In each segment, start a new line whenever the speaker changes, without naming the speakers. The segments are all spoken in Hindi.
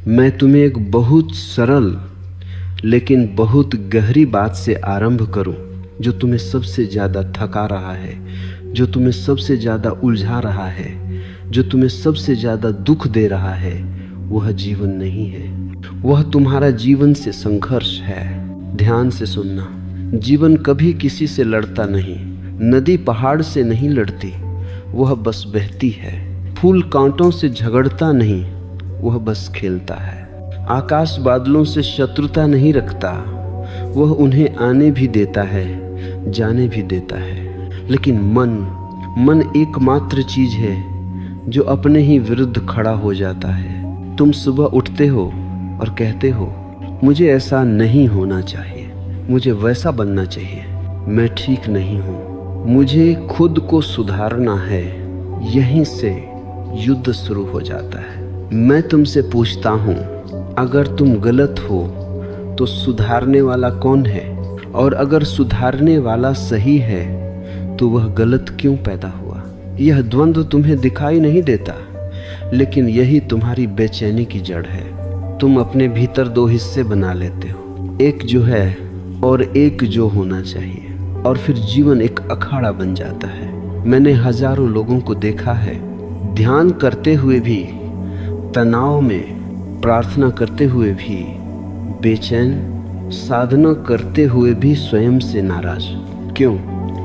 मैं तुम्हें एक बहुत सरल लेकिन बहुत गहरी बात से आरंभ करूं, जो तुम्हें सबसे ज़्यादा थका रहा है, जो तुम्हें सबसे ज़्यादा उलझा रहा है, जो तुम्हें सबसे ज़्यादा दुख दे रहा है, वह जीवन नहीं है। वह तुम्हारा जीवन से संघर्ष है। ध्यान से सुनना। जीवन कभी किसी से लड़ता नहीं। नदी पहाड़ से नहीं लड़ती, वह बस बहती है। फूल कांटों से झगड़ता नहीं, वह बस खेलता है। आकाश बादलों से शत्रुता नहीं रखता, वह उन्हें आने भी देता है, जाने भी देता है। लेकिन मन एकमात्र चीज है जो अपने ही विरुद्ध खड़ा हो जाता है। तुम सुबह उठते हो और कहते हो, मुझे ऐसा नहीं होना चाहिए, मुझे वैसा बनना चाहिए, मैं ठीक नहीं हूँ, मुझे खुद को सुधारना है। यहीं से युद्ध शुरू हो जाता है। मैं तुमसे पूछता हूँ, अगर तुम गलत हो तो सुधारने वाला कौन है? और अगर सुधारने वाला सही है तो वह गलत क्यों पैदा हुआ? यह द्वंद्व तुम्हें दिखाई नहीं देता, लेकिन यही तुम्हारी बेचैनी की जड़ है। तुम अपने भीतर दो हिस्से बना लेते हो, एक जो है और एक जो होना चाहिए, और फिर जीवन एक अखाड़ा बन जाता है। मैंने हजारों लोगों को देखा है, ध्यान करते हुए भी, तनाव में प्रार्थना करते हुए भी बेचैन, साधना करते हुए भी स्वयं से नाराज। क्यों?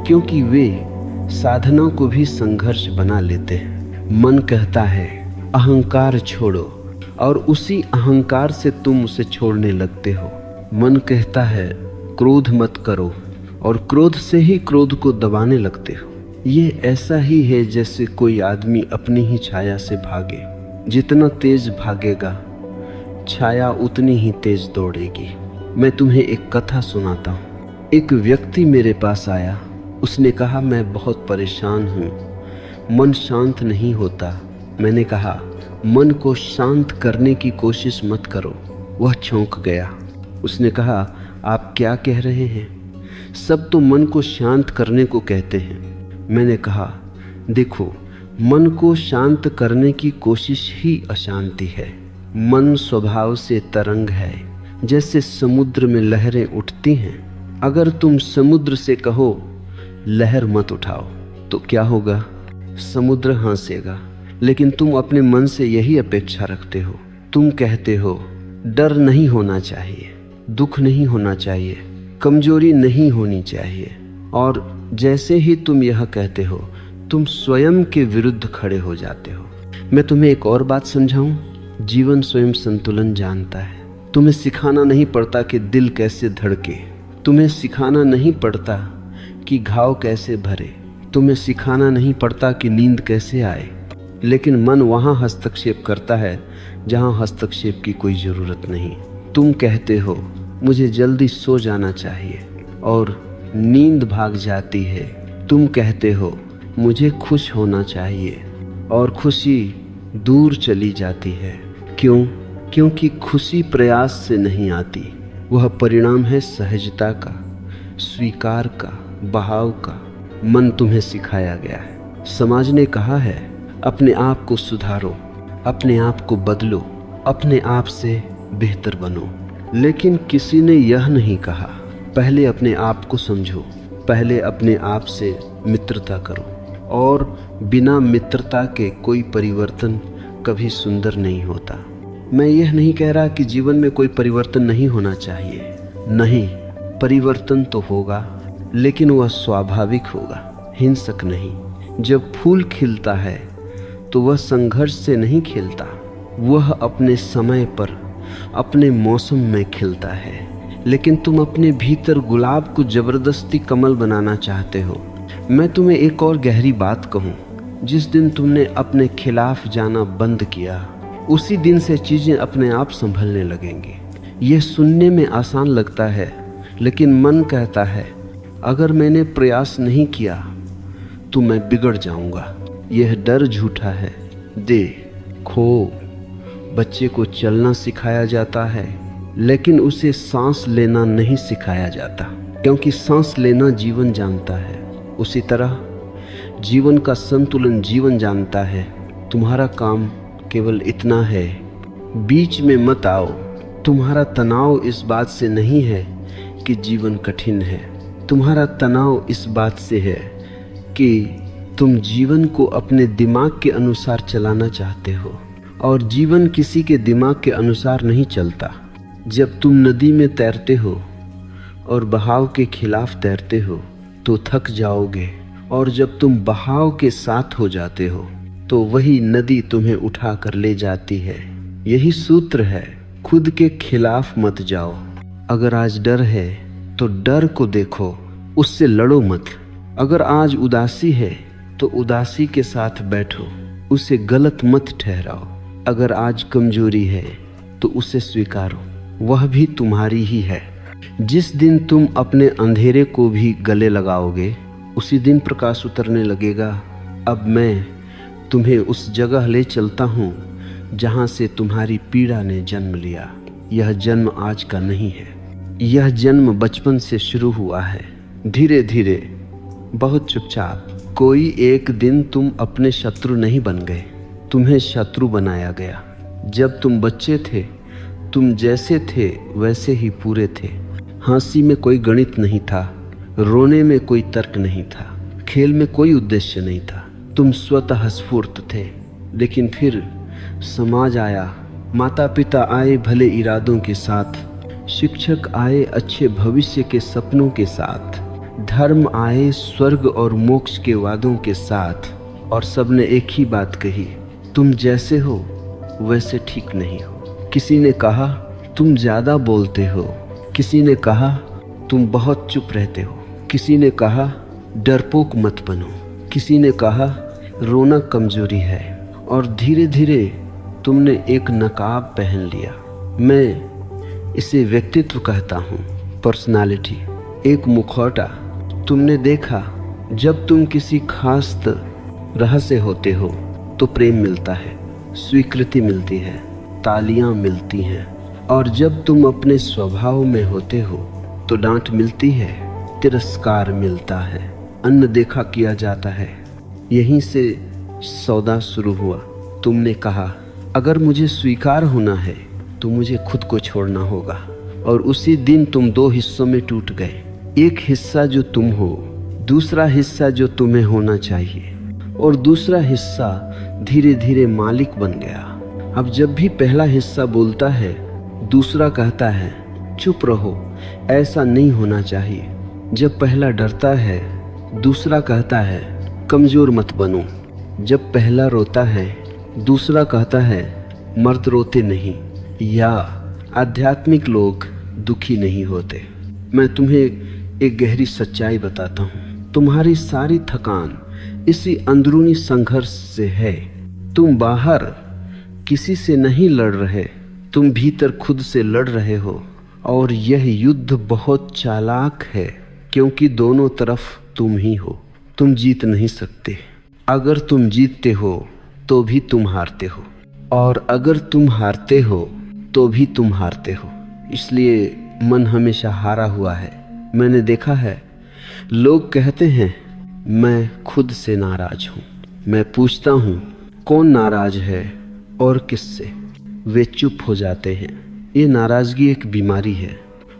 क्योंकि वे साधना को भी संघर्ष बना लेते हैं। मन कहता है अहंकार छोड़ो, और उसी अहंकार से तुम उसे छोड़ने लगते हो। मन कहता है क्रोध मत करो, और क्रोध से ही क्रोध को दबाने लगते हो। ये ऐसा ही है जैसे कोई आदमी अपनी ही छाया से भागे। जितना तेज भागेगा, छाया उतनी ही तेज दौड़ेगी। मैं तुम्हें एक कथा सुनाता हूँ। एक व्यक्ति मेरे पास आया। उसने कहा, मैं बहुत परेशान हूँ, मन शांत नहीं होता। मैंने कहा, मन को शांत करने की कोशिश मत करो। वह चौंक गया। उसने कहा, आप क्या कह रहे हैं? सब तो मन को शांत करने को कहते हैं। मैंने कहा, देखो, मन को शांत करने की कोशिश ही अशांति है। मन स्वभाव से तरंग है, जैसे समुद्र में लहरें उठती हैं। अगर तुम समुद्र से कहो लहर मत उठाओ तो क्या होगा? समुद्र हंसेगा। लेकिन तुम अपने मन से यही अपेक्षा रखते हो। तुम कहते हो डर नहीं होना चाहिए, दुख नहीं होना चाहिए, कमजोरी नहीं होनी चाहिए, और जैसे ही तुम यह कहते हो, तुम स्वयं के विरुद्ध खड़े हो जाते हो। मैं तुम्हें एक और बात समझाऊं, जीवन स्वयं संतुलन जानता है। तुम्हें सिखाना नहीं पड़ता कि दिल कैसे धड़के, तुम्हें सिखाना नहीं पड़ता कि घाव कैसे भरे, तुम्हें सिखाना नहीं पड़ता कि नींद कैसे आए। लेकिन मन वहां हस्तक्षेप करता है जहां हस्तक्षेप की कोई जरूरत नहीं। तुम कहते हो मुझे जल्दी सो जाना चाहिए, और नींद भाग जाती है। तुम कहते हो मुझे खुश होना चाहिए, और खुशी दूर चली जाती है। क्यों? क्योंकि खुशी प्रयास से नहीं आती। वह परिणाम है सहजता का, स्वीकार का, बहाव का। मन तुम्हें सिखाया गया है। समाज ने कहा है अपने आप को सुधारो, अपने आप को बदलो, अपने आप से बेहतर बनो। लेकिन किसी ने यह नहीं कहा पहले अपने आप को समझो, पहले अपने आप से मित्रता करो, और बिना मित्रता के कोई परिवर्तन कभी सुंदर नहीं होता। मैं यह नहीं कह रहा कि जीवन में कोई परिवर्तन नहीं होना चाहिए। नहीं, परिवर्तन तो होगा, लेकिन वह स्वाभाविक होगा, हिंसक नहीं। जब फूल खिलता है तो वह संघर्ष से नहीं खिलता, वह अपने समय पर, अपने मौसम में खिलता है। लेकिन तुम अपने भीतर गुलाब को जबरदस्ती कमल बनाना चाहते हो। मैं तुम्हें एक और गहरी बात कहूँ, जिस दिन तुमने अपने खिलाफ जाना बंद किया, उसी दिन से चीजें अपने आप संभलने लगेंगी। यह सुनने में आसान लगता है, लेकिन मन कहता है अगर मैंने प्रयास नहीं किया तो मैं बिगड़ जाऊंगा। यह डर झूठा है। देखो, बच्चे को चलना सिखाया जाता है, लेकिन उसे सांस लेना नहीं सिखाया जाता, क्योंकि सांस लेना जीवन जानता है। उसी तरह जीवन का संतुलन जीवन जानता है। तुम्हारा काम केवल इतना है, बीच में मत आओ। तुम्हारा तनाव इस बात से नहीं है कि जीवन कठिन है, तुम्हारा तनाव इस बात से है कि तुम जीवन को अपने दिमाग के अनुसार चलाना चाहते हो, और जीवन किसी के दिमाग के अनुसार नहीं चलता। जब तुम नदी में तैरते हो और बहाव के खिलाफ तैरते हो तो थक जाओगे, और जब तुम बहाव के साथ हो जाते हो तो वही नदी तुम्हें उठा कर ले जाती है। यही सूत्र है, खुद के खिलाफ मत जाओ। अगर आज डर है तो डर को देखो, उससे लड़ो मत। अगर आज उदासी है तो उदासी के साथ बैठो, उसे गलत मत ठहराओ। अगर आज कमजोरी है तो उसे स्वीकारो, वह भी तुम्हारी ही है। जिस दिन तुम अपने अंधेरे को भी गले लगाओगे उसी दिन प्रकाश उतरने लगेगा। अब मैं तुम्हें उस जगह ले चलता हूँ जहाँ से तुम्हारी पीड़ा ने जन्म लिया। यह जन्म आज का नहीं है, यह जन्म बचपन से शुरू हुआ है, धीरे धीरे, बहुत चुपचाप। कोई एक दिन तुम अपने शत्रु नहीं बन गए, तुम्हें शत्रु बनाया गया। जब तुम बच्चे थे तुम जैसे थे वैसे ही पूरे थे। हंसी में कोई गणित नहीं था, रोने में कोई तर्क नहीं था, खेल में कोई उद्देश्य नहीं था। तुम स्वतः स्फूर्त थे। लेकिन फिर समाज आया, माता पिता आए भले इरादों के साथ, शिक्षक आए अच्छे भविष्य के सपनों के साथ, धर्म आए स्वर्ग और मोक्ष के वादों के साथ, और सबने एक ही बात कही, तुम जैसे हो वैसे ठीक नहीं हो। किसी ने कहा तुम ज़्यादा बोलते हो, किसी ने कहा तुम बहुत चुप रहते हो, किसी ने कहा डरपोक मत बनो, किसी ने कहा रोना कमजोरी है। और धीरे धीरे तुमने एक नकाब पहन लिया। मैं इसे व्यक्तित्व कहता हूँ, पर्सनालिटी, एक मुखौटा। तुमने देखा जब तुम किसी खास तरह से होते हो तो प्रेम मिलता है, स्वीकृति मिलती है, तालियां मिलती हैं, और जब तुम अपने स्वभाव में होते हो तो डांट मिलती है, तिरस्कार मिलता है, अनदेखा किया जाता है। यहीं से सौदा शुरू हुआ। तुमने कहा अगर मुझे स्वीकार होना है तो मुझे खुद को छोड़ना होगा, और उसी दिन तुम दो हिस्सों में टूट गए। एक हिस्सा जो तुम हो, दूसरा हिस्सा जो तुम्हें होना चाहिए, और दूसरा हिस्सा धीरे धीरे मालिक बन गया। अब जब भी पहला हिस्सा बोलता है दूसरा कहता है चुप रहो, ऐसा नहीं होना चाहिए। जब पहला डरता है दूसरा कहता है कमजोर मत बनो। जब पहला रोता है दूसरा कहता है मर्द रोते नहीं, या आध्यात्मिक लोग दुखी नहीं होते। मैं तुम्हें एक गहरी सच्चाई बताता हूँ, तुम्हारी सारी थकान इसी अंदरूनी संघर्ष से है। तुम बाहर किसी से नहीं लड़ रहे, तुम भीतर खुद से लड़ रहे हो, और यह युद्ध बहुत चालाक है क्योंकि दोनों तरफ तुम ही हो। तुम जीत नहीं सकते। अगर तुम जीतते हो तो भी तुम हारते हो, और अगर तुम हारते हो तो भी तुम हारते हो। इसलिए मन हमेशा हारा हुआ है। मैंने देखा है, लोग कहते हैं मैं खुद से नाराज हूँ। मैं पूछता हूँ कौन नाराज है और किससे? वे चुप हो जाते हैं। ये नाराजगी एक बीमारी है,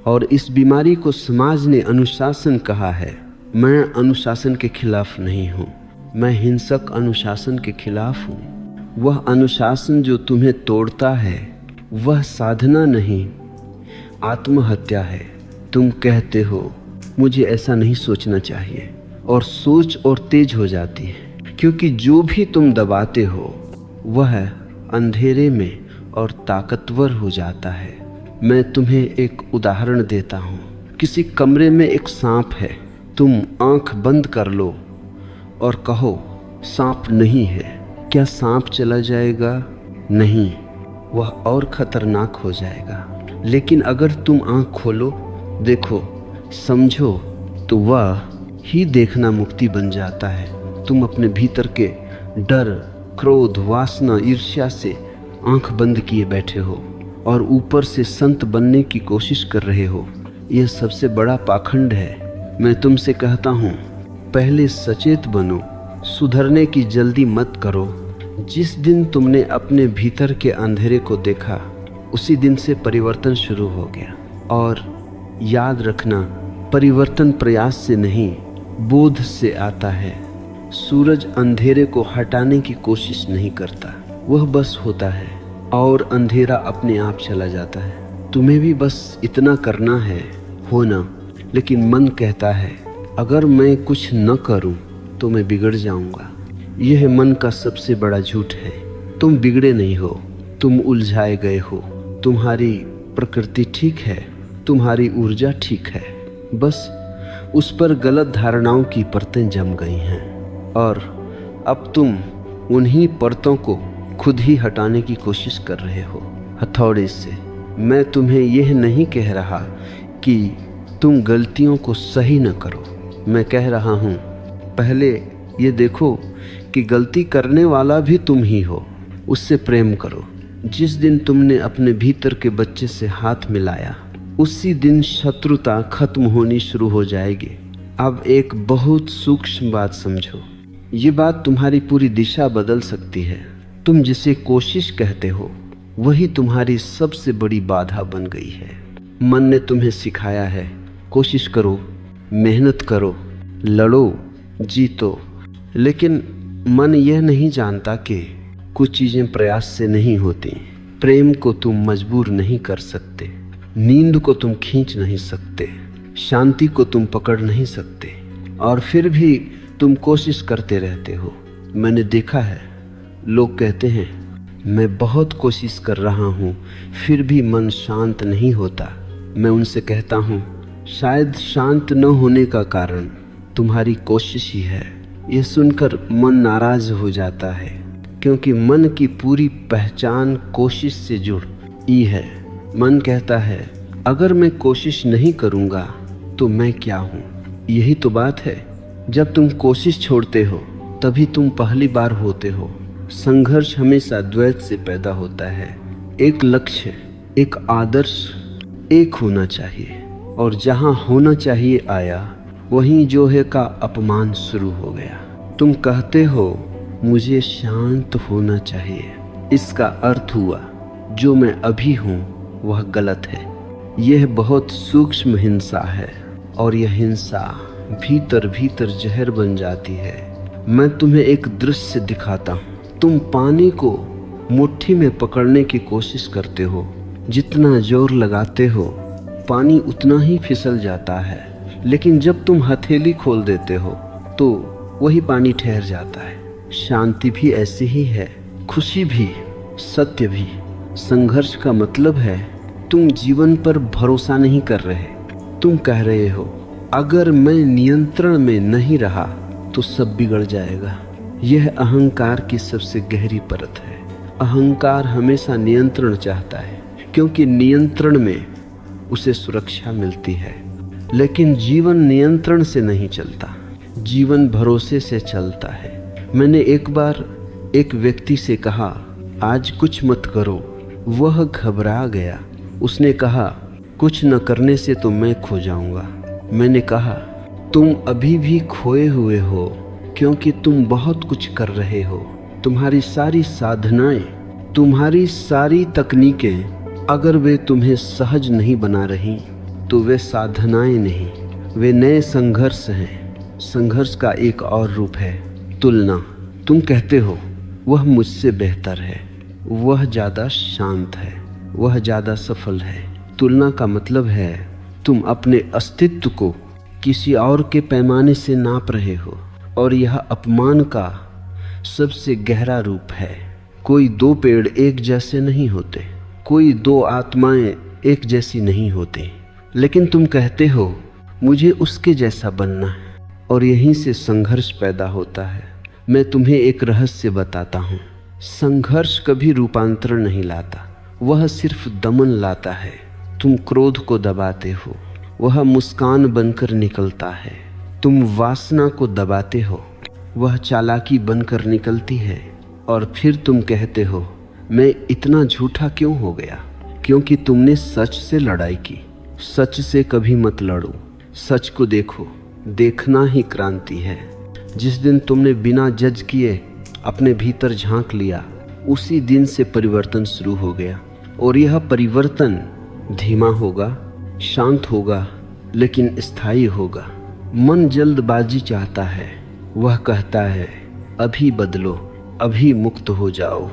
और इस बीमारी को समाज ने अनुशासन कहा है। मैं अनुशासन के खिलाफ नहीं हूँ, मैं हिंसक अनुशासन के खिलाफ हूँ। वह अनुशासन जो तुम्हें तोड़ता है वह साधना नहीं, आत्महत्या है। तुम कहते हो मुझे ऐसा नहीं सोचना चाहिए, और सोच और तेज हो जाती है, क्योंकि जो भी तुम दबाते हो वह अंधेरे में और ताकतवर हो जाता है। मैं तुम्हें एक उदाहरण देता हूँ। किसी कमरे में एक सांप है, तुम आंख बंद कर लो और कहो सांप नहीं है, क्या सांप चला जाएगा? नहीं, वह और खतरनाक हो जाएगा। लेकिन अगर तुम आंख खोलो, देखो, समझो, तो वह ही देखना मुक्ति बन जाता है। तुम अपने भीतर के डर, क्रोध, वासना, ईर्ष्या से आंख बंद किए बैठे हो और ऊपर से संत बनने की कोशिश कर रहे हो। यह सबसे बड़ा पाखंड है। मैं तुमसे कहता हूँ, पहले सचेत बनो, सुधरने की जल्दी मत करो। जिस दिन तुमने अपने भीतर के अंधेरे को देखा, उसी दिन से परिवर्तन शुरू हो गया। और याद रखना, परिवर्तन प्रयास से नहीं, बोध से आता है। सूरज अंधेरे को हटाने की कोशिश नहीं करता, वह बस होता है और अंधेरा अपने आप चला जाता है। तुम्हें भी बस इतना करना है, होना। लेकिन मन कहता है, अगर मैं कुछ न करूं तो मैं बिगड़ जाऊंगा। यह मन का सबसे बड़ा झूठ है। तुम बिगड़े नहीं हो, तुम उलझाए गए हो। तुम्हारी प्रकृति ठीक है, तुम्हारी ऊर्जा ठीक है, बस उस पर गलत धारणाओं की परतें जम गई हैं और अब तुम उन्हीं परतों को खुद ही हटाने की कोशिश कर रहे हो हथौड़े से। मैं तुम्हें यह नहीं कह रहा कि तुम गलतियों को सही न करो। मैं कह रहा हूँ, पहले ये देखो कि गलती करने वाला भी तुम ही हो। उससे प्रेम करो। जिस दिन तुमने अपने भीतर के बच्चे से हाथ मिलाया, उसी दिन शत्रुता खत्म होनी शुरू हो जाएगी। अब एक बहुत सूक्ष्म बात समझो। ये बात तुम्हारी पूरी दिशा बदल सकती है। तुम जिसे कोशिश कहते हो, वही तुम्हारी सबसे बड़ी बाधा बन गई है। मन ने तुम्हें सिखाया है, कोशिश करो, मेहनत करो, लड़ो, जीतो। लेकिन मन यह नहीं जानता कि कुछ चीज़ें प्रयास से नहीं होती। प्रेम को तुम मजबूर नहीं कर सकते, नींद को तुम खींच नहीं सकते, शांति को तुम पकड़ नहीं सकते, और फिर भी तुम कोशिश करते रहते हो। मैंने देखा है, लोग कहते हैं मैं बहुत कोशिश कर रहा हूँ, फिर भी मन शांत नहीं होता। मैं उनसे कहता हूँ, शायद शांत न होने का कारण तुम्हारी कोशिश ही है। यह सुनकर मन नाराज हो जाता है, क्योंकि मन की पूरी पहचान कोशिश से जुड़ी है। मन कहता है, अगर मैं कोशिश नहीं करूँगा तो मैं क्या हूँ? यही तो बात है। जब तुम कोशिश छोड़ते हो, तभी तुम पहली बार होते हो। संघर्ष हमेशा द्वैत से पैदा होता है। एक लक्ष्य, एक आदर्श एक होना चाहिए, और जहाँ होना चाहिए आया, वहीं जो है का अपमान शुरू हो गया। तुम कहते हो मुझे शांत होना चाहिए। इसका अर्थ हुआ जो मैं अभी हूँ वह गलत है। यह बहुत सूक्ष्म हिंसा है, और यह हिंसा भीतर भीतर जहर बन जाती है। मैं तुम्हें एक दृश्य दिखाता हूँ। तुम पानी को मुट्ठी में पकड़ने की कोशिश करते हो, जितना जोर लगाते हो पानी उतना ही फिसल जाता है। लेकिन जब तुम हथेली खोल देते हो तो वही पानी ठहर जाता है। शांति भी ऐसी ही है, खुशी भी, सत्य भी। संघर्ष का मतलब है तुम जीवन पर भरोसा नहीं कर रहे। तुम कह रहे हो, अगर मैं नियंत्रण में नहीं रहा तो सब बिगड़ जाएगा। यह अहंकार की सबसे गहरी परत है। अहंकार हमेशा नियंत्रण चाहता है, क्योंकि नियंत्रण में उसे सुरक्षा मिलती है। लेकिन जीवन नियंत्रण से नहीं चलता, जीवन भरोसे से चलता है। मैंने एक बार एक व्यक्ति से कहा, आज कुछ मत करो। वह घबरा गया। उसने कहा, कुछ न करने से तो मैं खो जाऊंगा। मैंने कहा, तुम अभी भी खोए हुए हो, क्योंकि तुम बहुत कुछ कर रहे हो। तुम्हारी सारी साधनाएं, तुम्हारी सारी तकनीकें, अगर वे तुम्हें सहज नहीं बना रही तो वे साधनाएं नहीं, वे नए संघर्ष हैं। संघर्ष का एक और रूप है तुलना। तुम कहते हो वह मुझसे बेहतर है, वह ज़्यादा शांत है, वह ज़्यादा सफल है। तुलना का मतलब है तुम अपने अस्तित्व को किसी और के पैमाने से नाप रहे हो, और यह अपमान का सबसे गहरा रूप है। कोई दो पेड़ एक जैसे नहीं होते, कोई दो आत्माएं एक जैसी नहीं होती। लेकिन तुम कहते हो मुझे उसके जैसा बनना है, और यहीं से संघर्ष पैदा होता है। मैं तुम्हें एक रहस्य बताता हूँ। संघर्ष कभी रूपांतरण नहीं लाता, वह सिर्फ दमन लाता है। तुम क्रोध को दबाते हो, वह मुस्कान बनकर निकलता है। तुम वासना को दबाते हो, वह चालाकी बनकर निकलती है। और फिर तुम कहते हो, मैं इतना झूठा क्यों हो गया? क्योंकि तुमने सच से लड़ाई की। सच से कभी मत लड़ो, सच को देखो। देखना ही क्रांति है। जिस दिन तुमने बिना जज किए अपने भीतर झांक लिया, उसी दिन से परिवर्तन शुरू हो गया। और यह परिवर्तन धीमा होगा, शांत होगा, लेकिन स्थायी होगा। मन जल्दबाजी चाहता है, वह कहता है अभी बदलो, अभी मुक्त हो जाओ।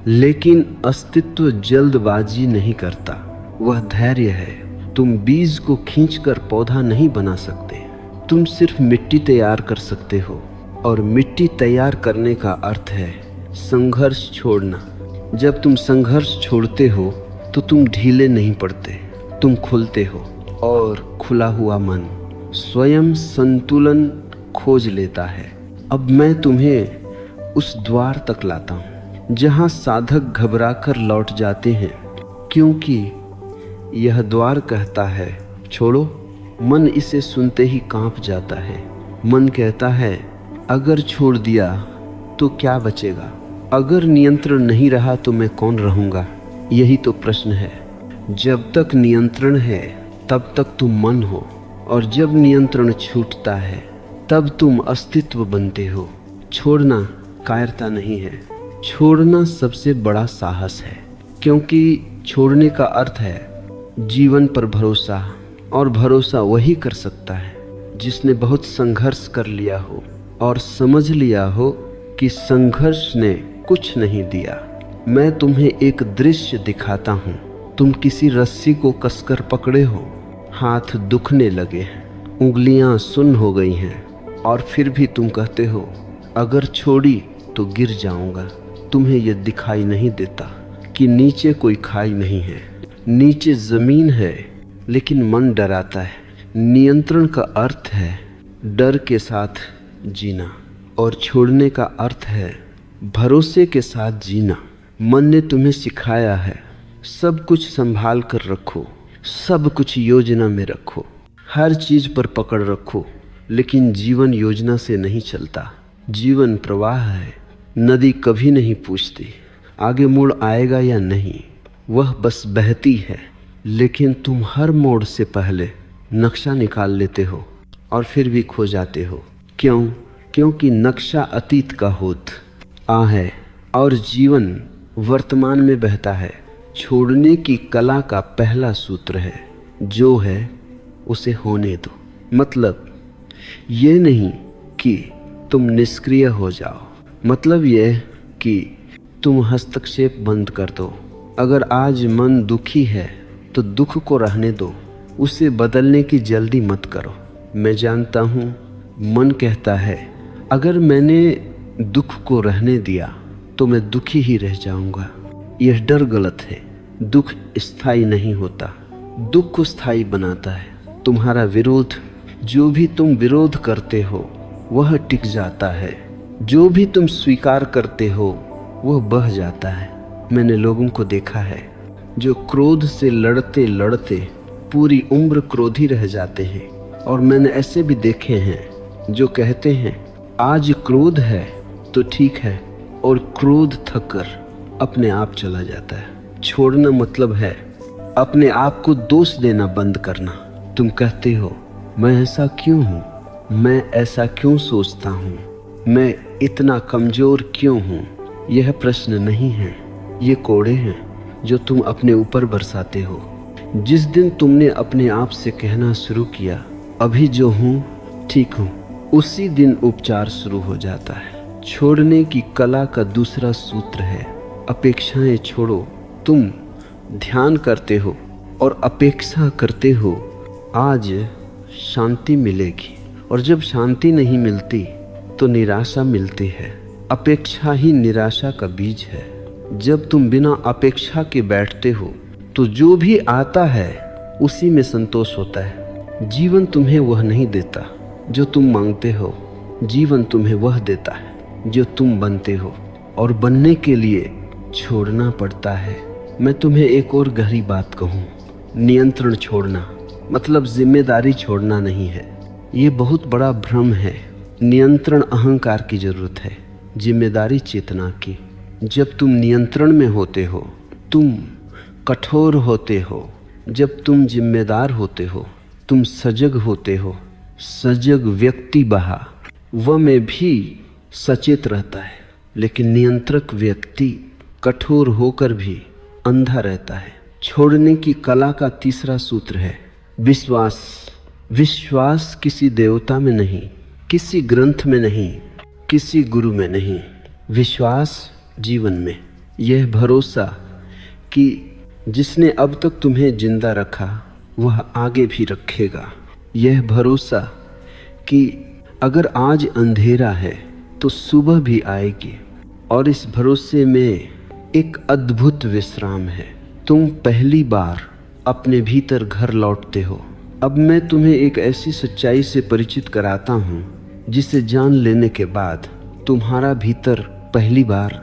लेकिन अस्तित्व जल्दबाजी नहीं करता, वह धैर्य है। तुम बीज को खींचकर पौधा नहीं बना सकते, तुम सिर्फ मिट्टी तैयार कर सकते हो। और मिट्टी तैयार करने का अर्थ है संघर्ष छोड़ना। जब तुम संघर्ष छोड़ते हो तो तुम ढीले नहीं पड़ते, तुम खुलते हो। और खुला हुआ मन स्वयं संतुलन खोज लेता है। अब मैं तुम्हें उस द्वार तक लाता हूँ जहाँ साधक घबराकर लौट जाते हैं, क्योंकि यह द्वार कहता है छोड़ो। मन इसे सुनते ही कांप जाता है। मन कहता है अगर छोड़ दिया तो क्या बचेगा? अगर नियंत्रण नहीं रहा तो मैं कौन रहूँगा? यही तो प्रश्न है। जब तक नियंत्रण है तब तक तुम मन हो, और जब नियंत्रण छूटता है तब तुम अस्तित्व बनते हो। छोड़ना कायरता नहीं है, छोड़ना सबसे बड़ा साहस है। क्योंकि छोड़ने का अर्थ है जीवन पर भरोसा, और भरोसा वही कर सकता है जिसने बहुत संघर्ष कर लिया हो और समझ लिया हो कि संघर्ष ने कुछ नहीं दिया। मैं तुम्हें एक दृश्य दिखाता हूँ। तुम किसी रस्सी को कसकर पकड़े हो, हाथ दुखने लगे हैं, उंगलियां सुन्न हो गई हैं, और फिर भी तुम कहते हो अगर छोड़ी तो गिर जाऊंगा। तुम्हें यह दिखाई नहीं देता कि नीचे कोई खाई नहीं है, नीचे जमीन है, लेकिन मन डराता है। नियंत्रण का अर्थ है डर के साथ जीना, और छोड़ने का अर्थ है भरोसे के साथ जीना। मन ने तुम्हें सिखाया है सब कुछ संभाल कर रखो, सब कुछ योजना में रखो, हर चीज पर पकड़ रखो, लेकिन जीवन योजना से नहीं चलता। जीवन प्रवाह है। नदी कभी नहीं पूछती आगे मुड़ आएगा या नहीं, वह बस बहती है। लेकिन तुम हर मोड़ से पहले नक्शा निकाल लेते हो और फिर भी खो जाते हो। क्यों? क्योंकि नक्शा अतीत का होत है और जीवन वर्तमान में बहता है। छोड़ने की कला का पहला सूत्र है जो है उसे होने दो। मतलब ये नहीं कि तुम निष्क्रिय हो जाओ, मतलब यह कि तुम हस्तक्षेप बंद कर दो। अगर आज मन दुखी है तो दुख को रहने दो, उसे बदलने की जल्दी मत करो। मैं जानता हूँ मन कहता है अगर मैंने दुख को रहने दिया तो मैं दुखी ही रह जाऊंगा। यह डर गलत है। दुख स्थायी नहीं होता, दुख को स्थायी बनाता है तुम्हारा विरोध। जो भी तुम विरोध करते हो वह टिक जाता है, जो भी तुम स्वीकार करते हो वह बह जाता है। मैंने लोगों को देखा है जो क्रोध से लड़ते लड़ते पूरी उम्र क्रोधी रह जाते हैं, और मैंने ऐसे भी देखे हैं जो कहते हैं आज क्रोध है तो ठीक है, और क्रोध थक कर अपने आप चला जाता है। छोड़ना मतलब है अपने आप को दोष देना बंद करना। तुम कहते हो मैं ऐसा क्यों हूँ, मैं ऐसा क्यों सोचता हूँ, मैं इतना कमजोर क्यों हूँ। यह प्रश्न नहीं है, ये कोड़े हैं जो तुम अपने ऊपर बरसाते हो। जिस दिन तुमने अपने आप से कहना शुरू किया अभी जो हूँ ठीक हूँ, उसी दिन उपचार शुरू हो जाता है। छोड़ने की कला का दूसरा सूत्र है अपेक्षाएं छोड़ो। तुम ध्यान करते हो और अपेक्षा करते हो आज शांति मिलेगी, और जब शांति नहीं मिलती तो निराशा मिलती है। अपेक्षा ही निराशा का बीज है। जब तुम बिना अपेक्षा के बैठते हो तो जो भी आता है उसी में संतोष होता है। जीवन तुम्हें वह नहीं देता जो तुम मांगते हो, जीवन तुम्हें वह देता है जो तुम बनते हो, और बनने के लिए छोड़ना पड़ता है। मैं तुम्हें एक और गहरी बात कहूँ, नियंत्रण छोड़ना मतलब जिम्मेदारी छोड़ना नहीं है। ये बहुत बड़ा भ्रम है। नियंत्रण अहंकार की जरूरत है, जिम्मेदारी चेतना की। जब तुम नियंत्रण में होते हो तुम कठोर होते हो, जब तुम जिम्मेदार होते हो तुम सजग होते हो। सजग व्यक्ति वह में भी सचेत रहता है, लेकिन नियंत्रक व्यक्ति कठोर होकर भी अंधा रहता है। छोड़ने की कला का तीसरा सूत्र है विश्वास। विश्वास किसी देवता में नहीं, किसी ग्रंथ में नहीं, किसी गुरु में नहीं, विश्वास जीवन में। यह भरोसा कि जिसने अब तक तुम्हें जिंदा रखा वह आगे भी रखेगा। यह भरोसा कि अगर आज अंधेरा है तो सुबह भी आएगी। और इस भरोसे में एक अद्भुत विश्राम है। तुम पहली बार अपने भीतर घर लौटते हो। अब मैं तुम्हें एक ऐसी सच्चाई से परिचित कराता हूँ जिसे जान लेने के बाद तुम्हारा भीतर पहली बार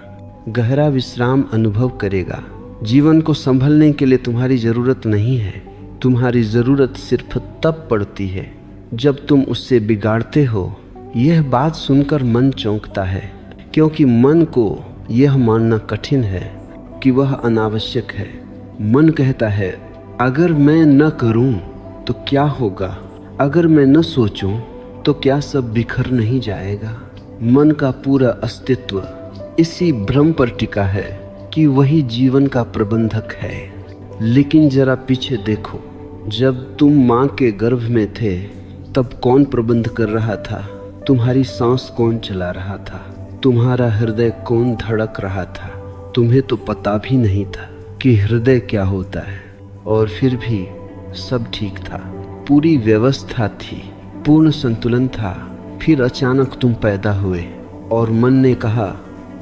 गहरा विश्राम अनुभव करेगा। जीवन को संभलने के लिए तुम्हारी ज़रूरत नहीं है। तुम्हारी ज़रूरत सिर्फ तब पड़ती है जब तुम उससे बिगाड़ते हो। यह बात सुनकर मन चौंकता है, क्योंकि मन को यह मानना कठिन है कि वह अनावश्यक है। मन कहता है अगर मैं न करूं तो क्या होगा, अगर मैं न सोचूं तो क्या सब बिखर नहीं जाएगा। मन का पूरा अस्तित्व इसी भ्रम पर टिका है कि वही जीवन का प्रबंधक है। लेकिन जरा पीछे देखो, जब तुम माँ के गर्भ में थे तब कौन प्रबंध कर रहा था? तुम्हारी सांस कौन चला रहा था? तुम्हारा हृदय कौन धड़क रहा था? तुम्हें तो पता भी नहीं था कि हृदय क्या होता है। और फिर भी सब ठीक था, पूरी व्यवस्था थी, पूर्ण संतुलन था। फिर अचानक तुम पैदा हुए और मन ने कहा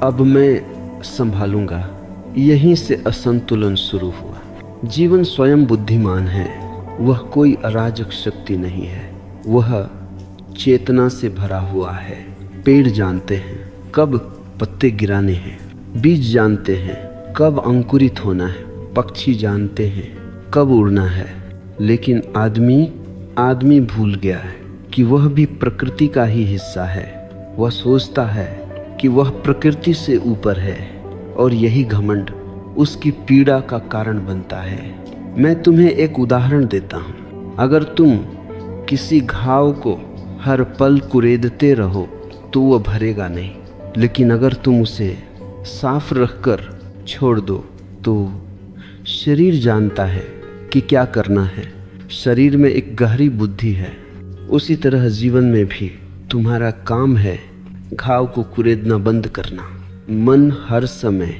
अब मैं संभालूंगा। यहीं से असंतुलन शुरू हुआ। जीवन स्वयं बुद्धिमान है, वह कोई अराजक शक्ति नहीं है। वह चेतना से भरा हुआ है। पेड़ जानते हैं कब पत्ते गिराने हैं, बीज जानते हैं कब अंकुरित होना है, पक्षी जानते हैं कब उड़ना है। लेकिन आदमी भूल गया है कि वह भी प्रकृति का ही हिस्सा है। वह सोचता है कि वह प्रकृति से ऊपर है और यही घमंड उसकी पीड़ा का कारण बनता है। मैं तुम्हें एक उदाहरण देता हूँ। अगर तुम किसी घाव को हर पल कुरेदते रहो तो वह भरेगा नहीं, लेकिन अगर तुम उसे साफ रखकर छोड़ दो तो शरीर जानता है कि क्या करना है। शरीर में एक गहरी बुद्धि है। उसी तरह जीवन में भी तुम्हारा काम है घाव को कुरेदना बंद करना। मन हर समय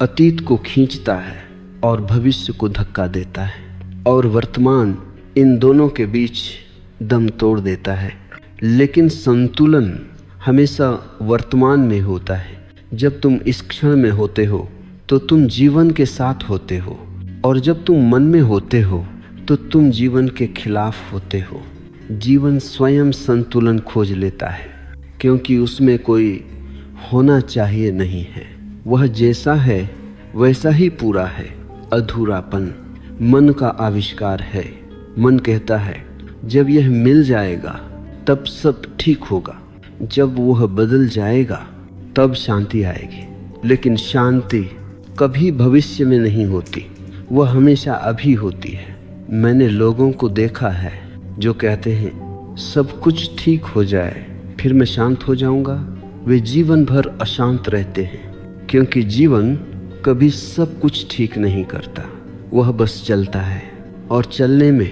अतीत को खींचता है और भविष्य को धक्का देता है, और वर्तमान इन दोनों के बीच दम तोड़ देता है। लेकिन संतुलन हमेशा वर्तमान में होता है। जब तुम इस क्षण में होते हो तो तुम जीवन के साथ होते हो, और जब तुम मन में होते हो तो तुम जीवन के खिलाफ होते हो। जीवन स्वयं संतुलन खोज लेता है, क्योंकि उसमें कोई होना चाहिए नहीं है। वह जैसा है वैसा ही पूरा है। अधूरापन मन का आविष्कार है। मन कहता है जब यह मिल जाएगा तब सब ठीक होगा, जब वह बदल जाएगा तब शांति आएगी। लेकिन शांति कभी भविष्य में नहीं होती, वह हमेशा अभी होती है। मैंने लोगों को देखा है जो कहते हैं सब कुछ ठीक हो जाए फिर मैं शांत हो जाऊंगा। वे जीवन भर अशांत रहते हैं, क्योंकि जीवन कभी सब कुछ ठीक नहीं करता। वह बस चलता है, और चलने में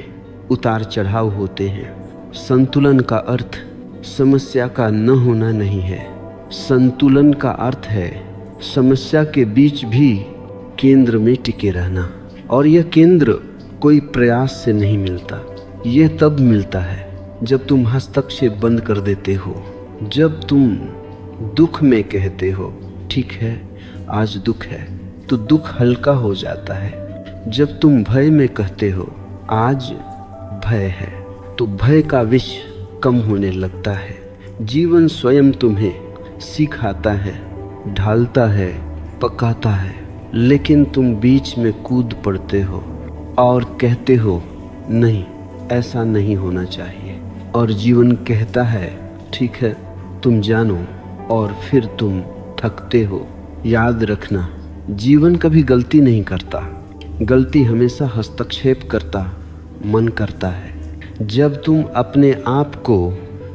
उतार चढ़ाव होते हैं। संतुलन का अर्थ समस्या का न होना नहीं है। संतुलन का अर्थ है समस्या के बीच भी केंद्र में टिके रहना। और यह केंद्र कोई प्रयास से नहीं मिलता। यह तब मिलता है जब तुम हस्तक्षेप बंद कर देते हो। जब तुम दुख में कहते हो ठीक है आज दुख है, तो दुख हल्का हो जाता है। जब तुम भय में कहते हो आज भय है, तो भय का विष कम होने लगता है। जीवन स्वयं तुम्हें सिखाता है, ढालता है, पकाता है, लेकिन तुम बीच में कूद पड़ते हो और कहते हो नहीं ऐसा नहीं होना चाहिए। और जीवन कहता है ठीक है तुम जानो, और फिर तुम थकते हो। याद रखना जीवन कभी गलती नहीं करता, गलती हमेशा हस्तक्षेप करता मन करता है। जब तुम अपने आप को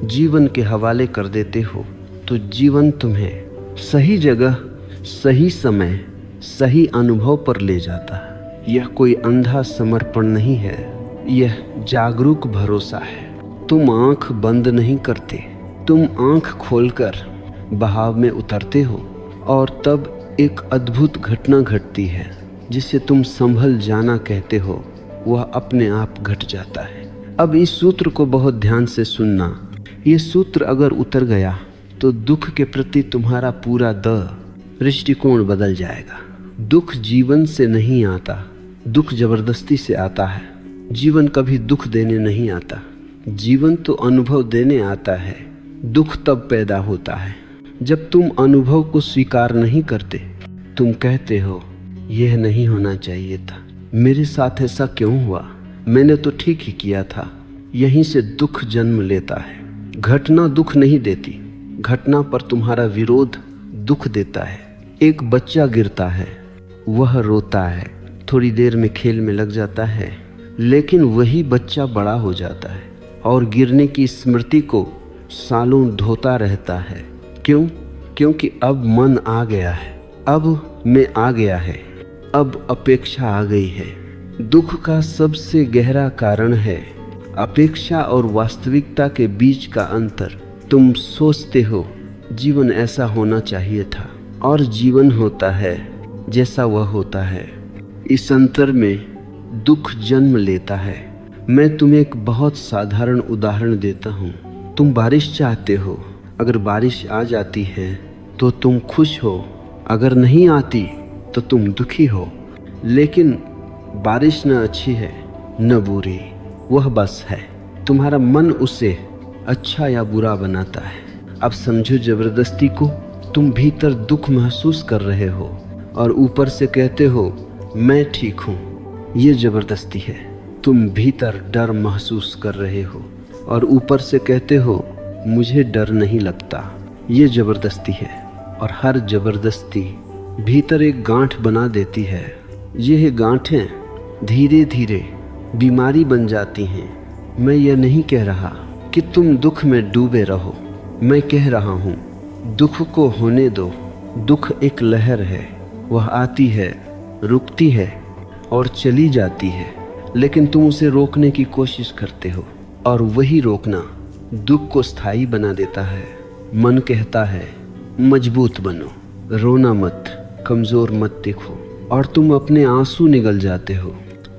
जीवन के हवाले कर देते हो तो जीवन तुम्हें सही जगह, सही समय, सही अनुभव पर ले जाता है। यह कोई अंधा समर्पण नहीं है, यह जागरूक भरोसा है। तुम आंख बंद नहीं करते, तुम आंख खोलकर बहाव में उतरते हो और तब एक अद्भुत घटना घटती है जिसे तुम संभल जाना कहते हो, वह अपने आप घट जाता है। अब इस सूत्र को बहुत ध्यान से सुनना। ये सूत्र अगर उतर गया तो दुख के प्रति तुम्हारा पूरा दृष्टिकोण बदल जाएगा। दुख जीवन से नहीं आता, दुख जबरदस्ती से आता है। जीवन कभी दुख देने नहीं आता, जीवन तो अनुभव देने आता है। दुख तब पैदा होता है जब तुम अनुभव को स्वीकार नहीं करते। तुम कहते हो यह नहीं होना चाहिए था, मेरे साथ ऐसा क्यों हुआ, मैंने तो ठीक ही किया था। यहीं से दुख जन्म लेता है। घटना दुख नहीं देती, घटना पर तुम्हारा विरोध दुख देता है। एक बच्चा गिरता है, वह रोता है, थोड़ी देर में खेल में लग जाता है, लेकिन वही बच्चा बड़ा हो जाता है और गिरने की स्मृति को सालों ढोता रहता है। क्यों? क्योंकि अब मन आ गया है, अब मैं आ गया है, अब अपेक्षा आ गई है। दुख का सबसे गहरा कारण है अपेक्षा और वास्तविकता के बीच का अंतर। तुम सोचते हो जीवन ऐसा होना चाहिए था और जीवन होता है जैसा वह होता है। इस अंतर में दुख जन्म लेता है। मैं तुम्हें एक बहुत साधारण उदाहरण देता हूँ। तुम बारिश चाहते हो, अगर बारिश आ जाती है तो तुम खुश हो, अगर नहीं आती तो तुम दुखी हो। लेकिन बारिश न अच्छी है न बुरी, वह बस है। तुम्हारा मन उसे अच्छा या बुरा बनाता है। अब समझो जबरदस्ती को। तुम भीतर दुख महसूस कर रहे हो और ऊपर से कहते हो मैं ठीक हूँ। ये जबरदस्ती है। तुम भीतर डर महसूस कर रहे हो और ऊपर से कहते हो मुझे डर नहीं लगता। ये जबरदस्ती है और हर जबरदस्ती भीतर एक गांठ बना देती है। यह गांठें धीरे धीरे बीमारी बन जाती हैं। मैं यह नहीं कह रहा कि तुम दुख में डूबे रहो, मैं कह रहा हूँ दुख को होने दो। दुख एक लहर है, वह आती है, रुकती है और चली जाती है, लेकिन तुम उसे रोकने की कोशिश करते हो और वही रोकना दुख को स्थायी बना देता है। मन कहता है मजबूत बनो, रोना मत, कमजोर मत दिखो, और तुम अपने आंसू निगल जाते हो।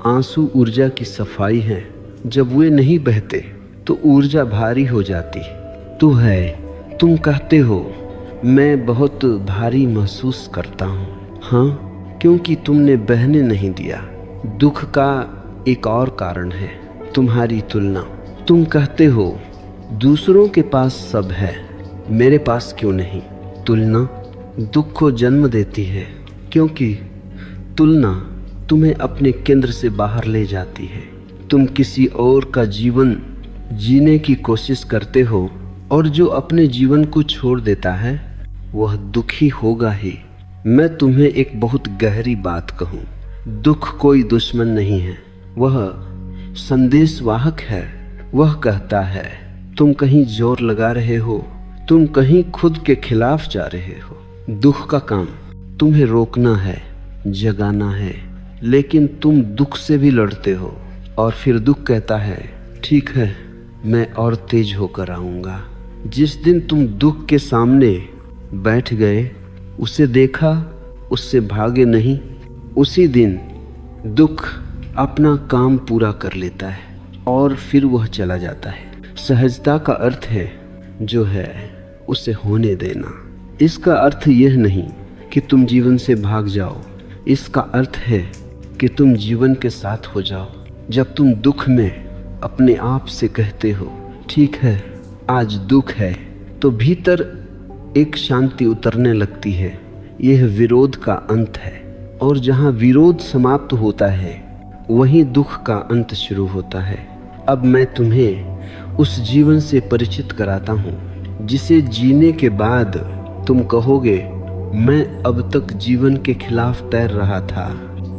आंसू ऊर्जा की सफाई है। जब वे नहीं बहते तो ऊर्जा भारी हो जाती। तू है, तुम कहते हो मैं बहुत भारी महसूस करता हूँ। हाँ, क्योंकि तुमने बहने नहीं दिया। दुख का एक और कारण है तुम्हारी तुलना। तुम कहते हो दूसरों के पास सब है, मेरे पास क्यों नहीं। तुलना दुख को जन्म देती है, क्योंकि तुलना तुम्हें अपने केंद्र से बाहर ले जाती है। तुम किसी और का जीवन जीने की कोशिश करते हो और जो अपने जीवन को छोड़ देता है वह दुखी होगा ही। मैं तुम्हें एक बहुत गहरी बात कहूँ, दुख कोई दुश्मन नहीं है, वह संदेशवाहक है। वह कहता है तुम कहीं जोर लगा रहे हो, तुम कहीं खुद के खिलाफ जा रहे हो। दुख का काम तुम्हें रोकना है, जगाना है, लेकिन तुम दुख से भी लड़ते हो और फिर दुख कहता है ठीक है, मैं और तेज होकर आऊँगा। जिस दिन तुम दुख के सामने बैठ गए, उसे देखा, उससे भागे नहीं, उसी दिन दुख अपना काम पूरा कर लेता है और फिर वह चला जाता है। सहजता का अर्थ है जो है उसे होने देना। इसका अर्थ यह नहीं कि तुम जीवन से भाग जाओ, इसका अर्थ है कि तुम जीवन के साथ हो जाओ। जब तुम दुख में अपने आप से कहते हो ठीक है आज दुख है, तो भीतर एक शांति उतरने लगती है। यह विरोध का अंत है, और जहाँ विरोध समाप्त होता है वहीं दुख का अंत शुरू होता है। अब मैं तुम्हें उस जीवन से परिचित कराता हूँ जिसे जीने के बाद तुम कहोगे मैं अब तक जीवन के खिलाफ तैर रहा था।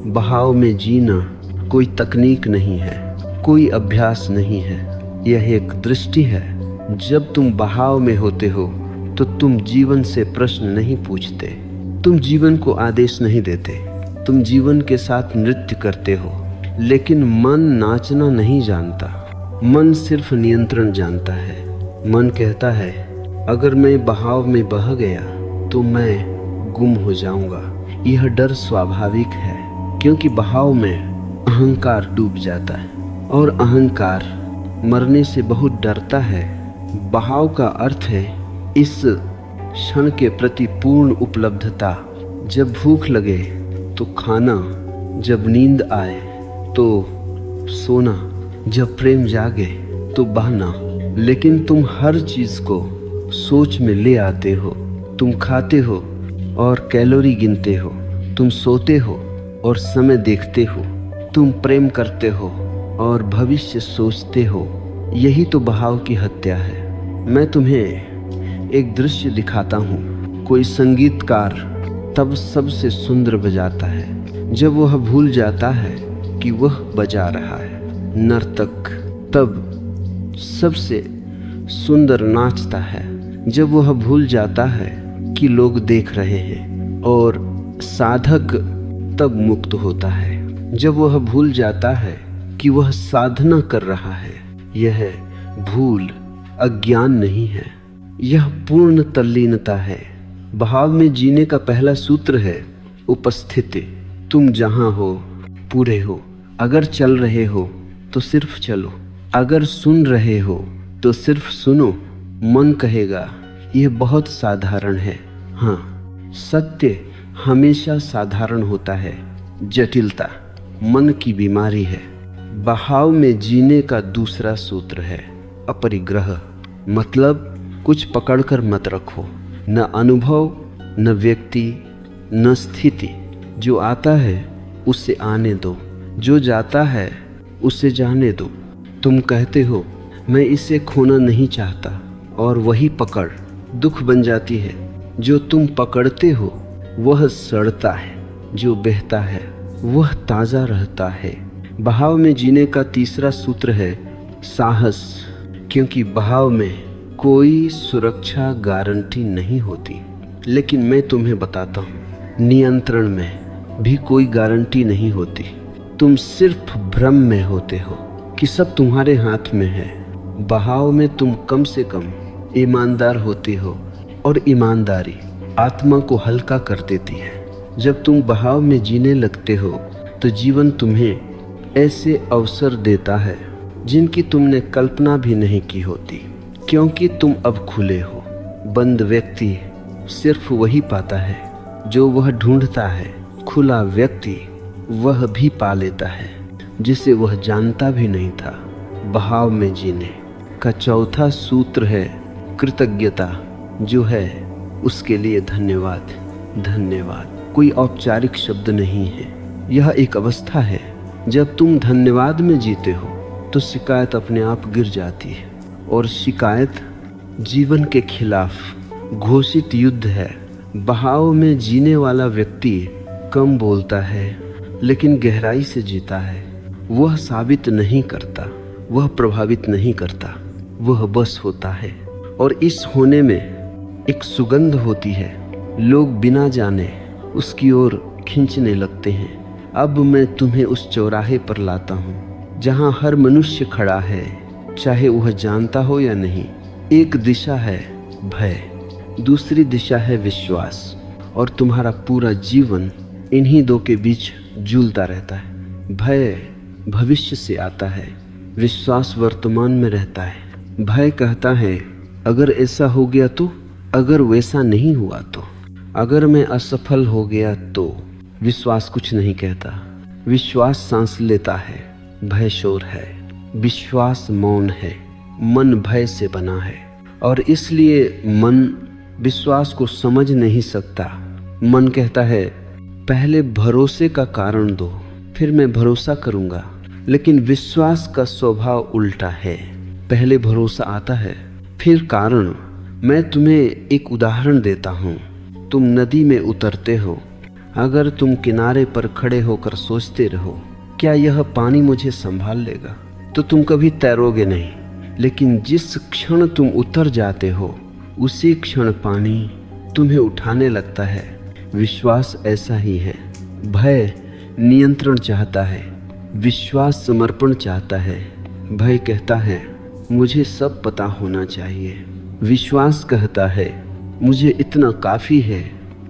बहाव में जीना कोई तकनीक नहीं है, कोई अभ्यास नहीं है, यह एक दृष्टि है। जब तुम बहाव में होते हो तो तुम जीवन से प्रश्न नहीं पूछते, तुम जीवन को आदेश नहीं देते, तुम जीवन के साथ नृत्य करते हो। लेकिन मन नाचना नहीं जानता, मन सिर्फ नियंत्रण जानता है। मन कहता है अगर मैं बहाव में बह गया तो मैं गुम हो जाऊंगा। यह डर स्वाभाविक है, क्योंकि बहाव में अहंकार डूब जाता है और अहंकार मरने से बहुत डरता है। बहाव का अर्थ है इस क्षण के प्रति पूर्ण उपलब्धता। जब भूख लगे तो खाना, जब नींद आए तो सोना, जब प्रेम जागे तो बहना। लेकिन तुम हर चीज को सोच में ले आते हो। तुम खाते हो और कैलोरी गिनते हो, तुम सोते हो और समय देखते हो, तुम प्रेम करते हो और भविष्य सोचते हो। यही तो बहाव की हत्या है। मैं तुम्हें एक दृश्य दिखाता हूँ। कोई संगीतकार तब सबसे सुंदर बजाता है जब वह भूल जाता है कि वह बजा रहा है। नर्तक तब सबसे सुंदर नाचता है जब वह भूल जाता है कि लोग देख रहे हैं। और साधक तब मुक्त होता है जब वह भूल जाता है कि वह साधना कर रहा है। यह भूल अज्ञान नहीं है, यह पूर्ण तल्लीनता है। बहाव में जीने का पहला सूत्र है उपस्थिति। तुम जहां हो पूरे हो। अगर चल रहे हो तो सिर्फ चलो, अगर सुन रहे हो तो सिर्फ सुनो। मन कहेगा यह बहुत साधारण है। हाँ, सत्य हमेशा साधारण होता है। जटिलता मन की बीमारी है। बहाव में जीने का दूसरा सूत्र है अपरिग्रह। मतलब कुछ पकड़कर मत रखो, न अनुभव, न व्यक्ति, न स्थिति। जो आता है उसे आने दो, जो जाता है उसे जाने दो। तुम कहते हो मैं इसे खोना नहीं चाहता, और वही पकड़ दुख बन जाती है। जो तुम पकड़ते हो वह सड़ता है, जो बहता है वह ताज़ा रहता है। बहाव में जीने का तीसरा सूत्र है साहस। क्योंकि बहाव में कोई सुरक्षा गारंटी नहीं होती। लेकिन मैं तुम्हें बताता हूँ, नियंत्रण में भी कोई गारंटी नहीं होती। तुम सिर्फ भ्रम में होते हो कि सब तुम्हारे हाथ में है। बहाव में तुम कम से कम ईमानदार होते हो, और ईमानदारी आत्मा को हल्का कर देती है। जब तुम बहाव में जीने लगते हो तो जीवन तुम्हें ऐसे अवसर देता है जिनकी तुमने कल्पना भी नहीं की होती, क्योंकि तुम अब खुले हो। बंद व्यक्ति सिर्फ वही पाता है जो वह ढूंढता है। खुला व्यक्ति वह भी पा लेता है जिसे वह जानता भी नहीं था। बहाव में जीने का चौथा सूत्र है कृतज्ञता, जो है उसके लिए धन्यवाद। धन्यवाद कोई औपचारिक शब्द नहीं है, यह एक अवस्था है। जब तुम धन्यवाद में जीते हो तो शिकायत अपने आप गिर जाती है, और शिकायत जीवन के खिलाफ घोषित युद्ध है। बहाव में जीने वाला व्यक्ति कम बोलता है लेकिन गहराई से जीता है। वह साबित नहीं करता, वह प्रभावित नहीं करता, वह बस होता है। और इस होने में एक सुगंध होती है। लोग बिना जाने उसकी ओर खींचने लगते हैं। अब मैं तुम्हें उस चौराहे पर लाता हूँ जहाँ हर मनुष्य खड़ा है, चाहे वह जानता हो या नहीं। एक दिशा है भय, दूसरी दिशा है विश्वास, और तुम्हारा पूरा जीवन इन्हीं दो के बीच झूलता रहता है। भय भविष्य से आता है, विश्वास वर्तमान में रहता है। भय कहता है अगर ऐसा हो गया तो, अगर वैसा नहीं हुआ तो, अगर मैं असफल हो गया तो। विश्वास कुछ नहीं कहता, विश्वास सांस लेता है। भय शोर है, विश्वास मौन है। मन भय से बना है, और इसलिए मन विश्वास को समझ नहीं सकता। मन कहता है पहले भरोसे का कारण दो, फिर मैं भरोसा करूंगा। लेकिन विश्वास का स्वभाव उल्टा है, पहले भरोसा आता है फिर कारण। मैं तुम्हें एक उदाहरण देता हूँ। तुम नदी में उतरते हो। अगर तुम किनारे पर खड़े होकर सोचते रहो क्या यह पानी मुझे संभाल लेगा, तो तुम कभी तैरोगे नहीं। लेकिन जिस क्षण तुम उतर जाते हो उसी क्षण पानी तुम्हें उठाने लगता है। विश्वास ऐसा ही है। भय नियंत्रण चाहता है, विश्वास समर्पण चाहता है। भय कहता है मुझे सब पता होना चाहिए, विश्वास कहता है मुझे इतना काफ़ी है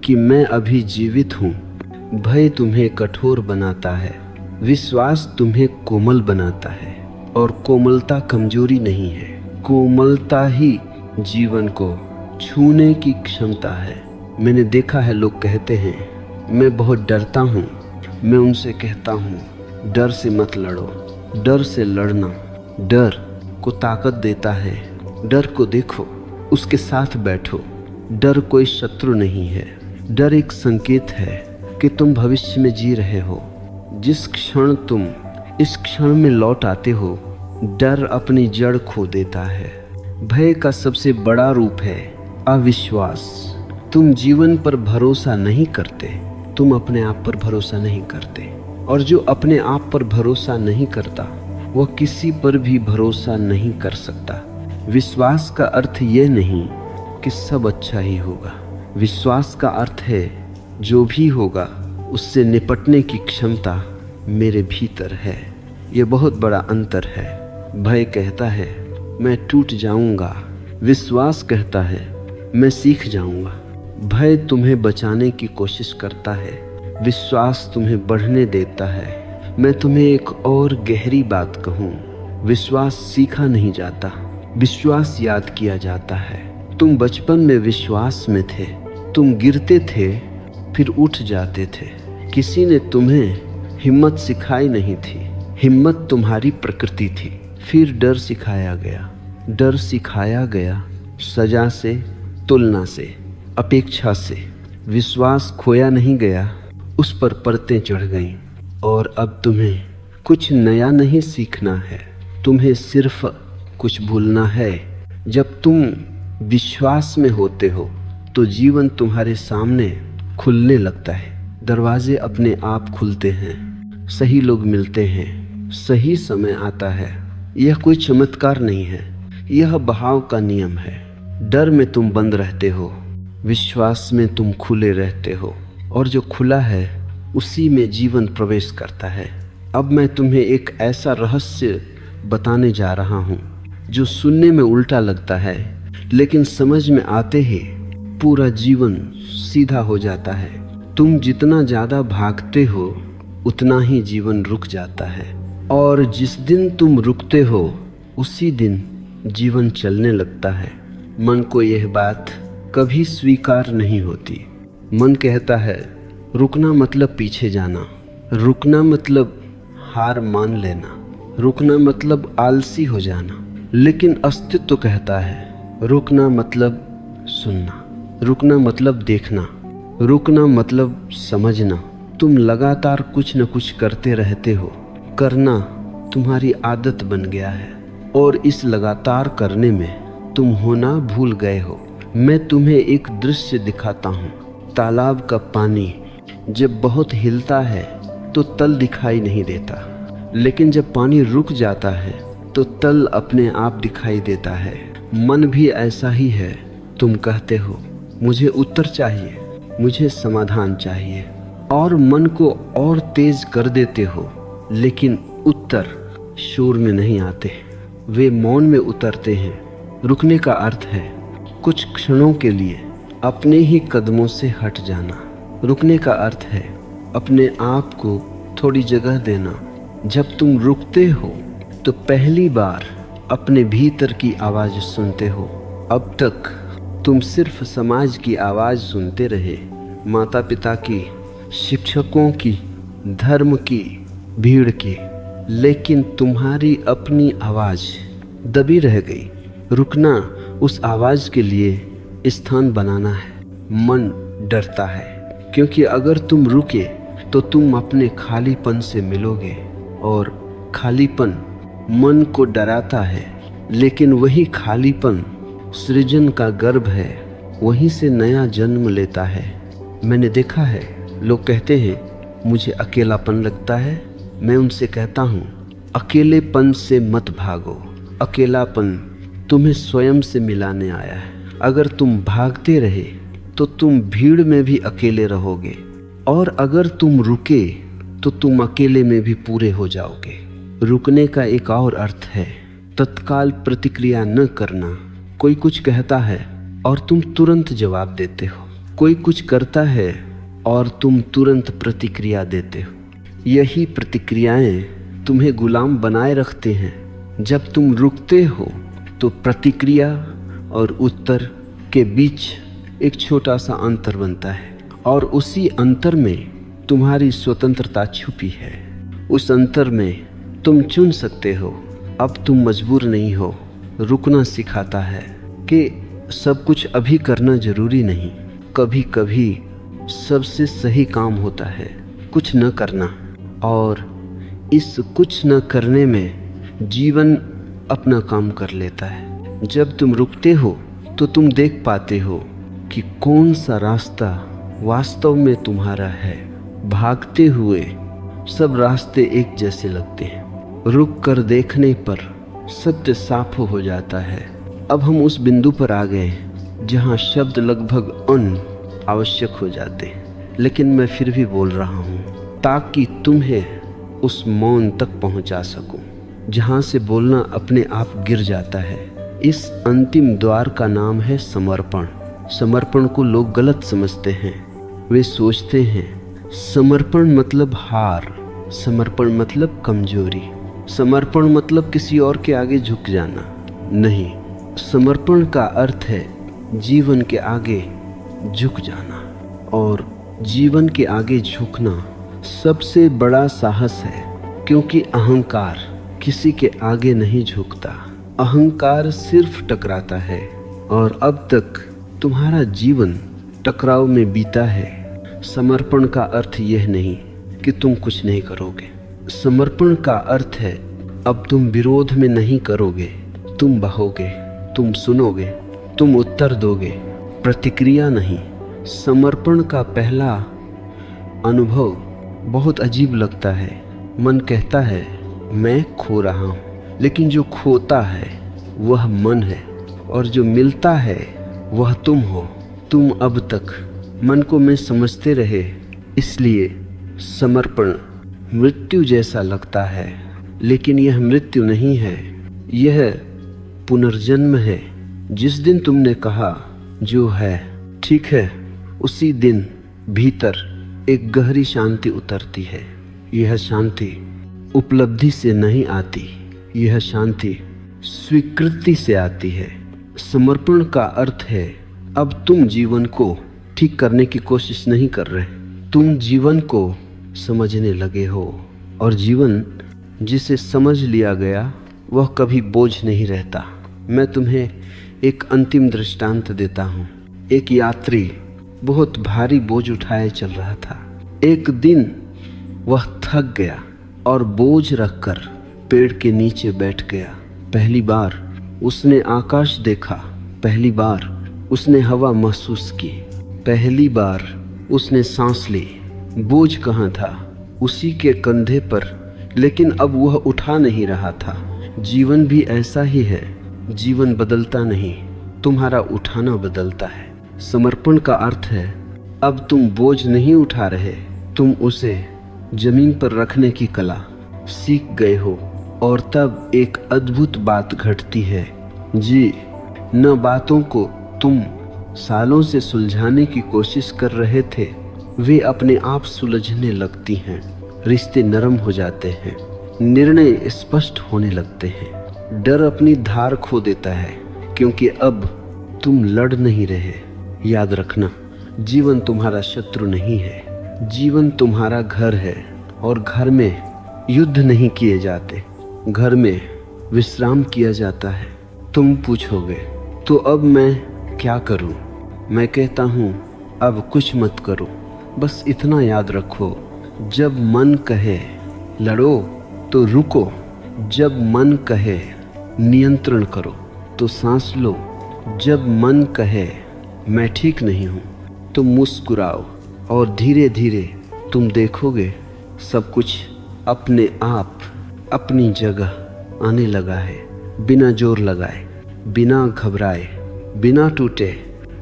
कि मैं अभी जीवित हूँ। भय तुम्हें कठोर बनाता है, विश्वास तुम्हें कोमल बनाता है। और कोमलता कमजोरी नहीं है, कोमलता ही जीवन को छूने की क्षमता है। मैंने देखा है लोग कहते हैं मैं बहुत डरता हूँ। मैं उनसे कहता हूँ डर से मत लड़ो। डर से लड़ना डर को ताकत देता है। डर को देखो, उसके साथ बैठो। डर कोई शत्रु नहीं है। डर एक संकेत है कि तुम भविष्य में जी रहे हो। जिस क्षण तुम इस क्षण में लौट आते हो, डर अपनी जड़ खो देता है। भय का सबसे बड़ा रूप है अविश्वास। तुम जीवन पर भरोसा नहीं करते, तुम अपने आप पर भरोसा नहीं करते। और जो अपने आप पर भरोसा नहीं करता वह किसी पर भी भरोसा नहीं कर सकता। विश्वास का अर्थ यह नहीं कि सब अच्छा ही होगा। विश्वास का अर्थ है जो भी होगा उससे निपटने की क्षमता मेरे भीतर है। ये बहुत बड़ा अंतर है। भय कहता है मैं टूट जाऊंगा, विश्वास कहता है मैं सीख जाऊंगा। भय तुम्हें बचाने की कोशिश करता है, विश्वास तुम्हें बढ़ने देता है। मैं तुम्हें एक और गहरी बात कहूँ, विश्वास सीखा नहीं जाता, विश्वास याद किया जाता है। तुम बचपन में विश्वास में थे, तुम गिरते थे फिर उठ जाते थे। किसी ने तुम्हें हिम्मत सिखाई नहीं थी, हिम्मत तुम्हारी प्रकृति थी। फिर डर सिखाया गया, डर सिखाया गया सजा से, तुलना से, अपेक्षा से। विश्वास खोया नहीं गया, उस पर परतें चढ़ गईं। और अब तुम्हें कुछ नया नहीं सीखना है, तुम्हें सिर्फ कुछ भूलना है। जब तुम विश्वास में होते हो तो जीवन तुम्हारे सामने खुलने लगता है। दरवाजे अपने आप खुलते हैं, सही लोग मिलते हैं, सही समय आता है। यह कोई चमत्कार नहीं है, यह बहाव का नियम है। डर में तुम बंद रहते हो, विश्वास में तुम खुले रहते हो। और जो खुला है उसी में जीवन प्रवेश करता है। अब मैं तुम्हें एक ऐसा रहस्य बताने जा रहा हूँ जो सुनने में उल्टा लगता है, लेकिन समझ में आते ही पूरा जीवन सीधा हो जाता है। तुम जितना ज़्यादा भागते हो उतना ही जीवन रुक जाता है, और जिस दिन तुम रुकते हो उसी दिन जीवन चलने लगता है। मन को यह बात कभी स्वीकार नहीं होती। मन कहता है रुकना मतलब पीछे जाना, रुकना मतलब हार मान लेना, रुकना मतलब आलसी हो जाना। लेकिन अस्तित्व कहता है रुकना मतलब सुनना, रुकना मतलब देखना, रुकना मतलब समझना। तुम लगातार कुछ न कुछ करते रहते हो, करना तुम्हारी आदत बन गया है, और इस लगातार करने में तुम होना भूल गए हो। मैं तुम्हें एक दृश्य दिखाता हूँ। तालाब का पानी जब बहुत हिलता है तो तल दिखाई नहीं देता, लेकिन जब पानी रुक जाता है तो तल अपने आप दिखाई देता है। मन भी ऐसा ही है। तुम कहते हो मुझे उत्तर चाहिए, मुझे समाधान चाहिए, और मन को और तेज कर देते हो, लेकिन उत्तर शोर में नहीं आते, वे मौन में उतरते हैं। रुकने का अर्थ है कुछ क्षणों के लिए अपने ही कदमों से हट जाना। रुकने का अर्थ है अपने आप को थोड़ी जगह देना। जब तुम रुकते हो तो पहली बार अपने भीतर की आवाज़ सुनते हो। अब तक तुम सिर्फ समाज की आवाज़ सुनते रहे, माता पिता की, शिक्षकों की, धर्म की, भीड़ की, लेकिन तुम्हारी अपनी आवाज़ दबी रह गई। रुकना उस आवाज़ के लिए स्थान बनाना है। मन डरता है, क्योंकि अगर तुम रुके तो तुम अपने खालीपन से मिलोगे, और खालीपन मन को डराता है। लेकिन वही खालीपन सृजन का गर्भ है, वहीं से नया जन्म लेता है। मैंने देखा है लोग कहते हैं मुझे अकेलापन लगता है। मैं उनसे कहता हूँ अकेलेपन से मत भागो। अकेलापन तुम्हें स्वयं से मिलाने आया है। अगर तुम भागते रहे तो तुम भीड़ में भी अकेले रहोगे, और अगर तुम रुके तो तुम अकेले में भी पूरे हो जाओगे। रुकने का एक और अर्थ है तत्काल प्रतिक्रिया न करना। कोई कुछ कहता है और तुम तुरंत जवाब देते हो, कोई कुछ करता है और तुम तुरंत प्रतिक्रिया देते हो। यही प्रतिक्रियाएं तुम्हें गुलाम बनाए रखते हैं। जब तुम रुकते हो तो प्रतिक्रिया और उत्तर के बीच एक छोटा सा अंतर बनता है, और उसी अंतर में तुम्हारी स्वतंत्रता छुपी है। उस अंतर में तुम चुन सकते हो। अब तुम मजबूर नहीं हो। रुकना सिखाता है कि सब कुछ अभी करना जरूरी नहीं। कभी कभी सबसे सही काम होता है कुछ न करना, और इस कुछ न करने में जीवन अपना काम कर लेता है। जब तुम रुकते हो तो तुम देख पाते हो कि कौन सा रास्ता वास्तव में तुम्हारा है। भागते हुए सब रास्ते एक जैसे लगते हैं, रुक कर देखने पर सत्य साफ हो जाता है। अब हम उस बिंदु पर आ गए जहाँ शब्द लगभग अनावश्यक हो जाते हैं, लेकिन मैं फिर भी बोल रहा हूँ ताकि तुम्हें उस मौन तक पहुँचा सकूँ जहाँ से बोलना अपने आप गिर जाता है। इस अंतिम द्वार का नाम है समर्पण। समर्पण को लोग गलत समझते हैं। वे सोचते हैं समर्पण मतलब हार, समर्पण मतलब कमजोरी, समर्पण मतलब किसी और के आगे झुक जाना। नहीं, समर्पण का अर्थ है जीवन के आगे झुक जाना, और जीवन के आगे झुकना सबसे बड़ा साहस है, क्योंकि अहंकार किसी के आगे नहीं झुकता। अहंकार सिर्फ टकराता है, और अब तक तुम्हारा जीवन टकराव में बीता है। समर्पण का अर्थ यह नहीं कि तुम कुछ नहीं करोगे। समर्पण का अर्थ है अब तुम विरोध में नहीं करोगे, तुम बहोगे, तुम सुनोगे, तुम उत्तर दोगे, प्रतिक्रिया नहीं। समर्पण का पहला अनुभव बहुत अजीब लगता है। मन कहता है मैं खो रहा हूँ, लेकिन जो खोता है वह मन है, और जो मिलता है वह तुम हो। तुम अब तक मन को मैं समझते रहे, इसलिए समर्पण मृत्यु जैसा लगता है, लेकिन यह मृत्यु नहीं है, यह पुनर्जन्म है। जिस दिन तुमने कहा जो है ठीक है, उसी दिन भीतर एक गहरी शांति उतरती है। यह शांति उपलब्धि से नहीं आती, यह शांति स्वीकृति से आती है। समर्पण का अर्थ है अब तुम जीवन को ठीक करने की कोशिश नहीं कर रहे, तुम जीवन को समझने लगे हो, और जीवन जिसे समझ लिया गया वह कभी बोझ नहीं रहता। मैं तुम्हें एक अंतिम दृष्टांत देता हूँ। एक यात्री बहुत भारी बोझ उठाए चल रहा था। एक दिन वह थक गया और बोझ रखकर पेड़ के नीचे बैठ गया। पहली बार उसने आकाश देखा, पहली बार उसने हवा महसूस की, पहली बार उसने सांस ली। बोझ कहाँ था? उसी के कंधे पर, लेकिन अब वह उठा नहीं रहा था। जीवन भी ऐसा ही है, जीवन बदलता नहीं, तुम्हारा उठाना बदलता है। समर्पण का अर्थ है अब तुम बोझ नहीं उठा रहे, तुम उसे जमीन पर रखने की कला सीख गए हो। और तब एक अद्भुत बात घटती है जी, न बातों को तुम सालों से सुलझाने की कोशिश कर रहे थे, वे अपने आप सुलझने लगती हैं। रिश्ते नरम हो जाते हैं, निर्णय स्पष्ट होने लगते हैं, डर अपनी धार खो देता है, क्योंकि अब तुम लड़ नहीं रहे। याद रखना, जीवन तुम्हारा शत्रु नहीं है, जीवन तुम्हारा घर है, और घर में युद्ध नहीं किए जाते, घर में विश्राम किया जाता है। तुम पूछोगे तो अब मैं क्या करूं? मैं कहता हूं अब कुछ मत करो, बस इतना याद रखो, जब मन कहे लड़ो तो रुको, जब मन कहे नियंत्रण करो तो सांस लो, जब मन कहे मैं ठीक नहीं हूँ तो मुस्कुराओ, और धीरे धीरे तुम देखोगे सब कुछ अपने आप अपनी जगह आने लगा है, बिना जोर लगाए, बिना घबराए, बिना टूटे।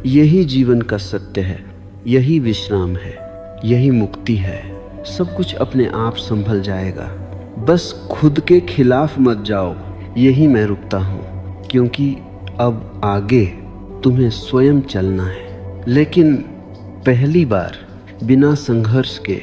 यही जीवन का सत्य है, यही विश्राम है, यही मुक्ति है। सब कुछ अपने आप संभल जाएगा। बस खुद के खिलाफ मत जाओ। यही मैं रुकता हूँ, क्योंकि अब आगे तुम्हें स्वयं चलना है, लेकिन पहली बार बिना संघर्ष के।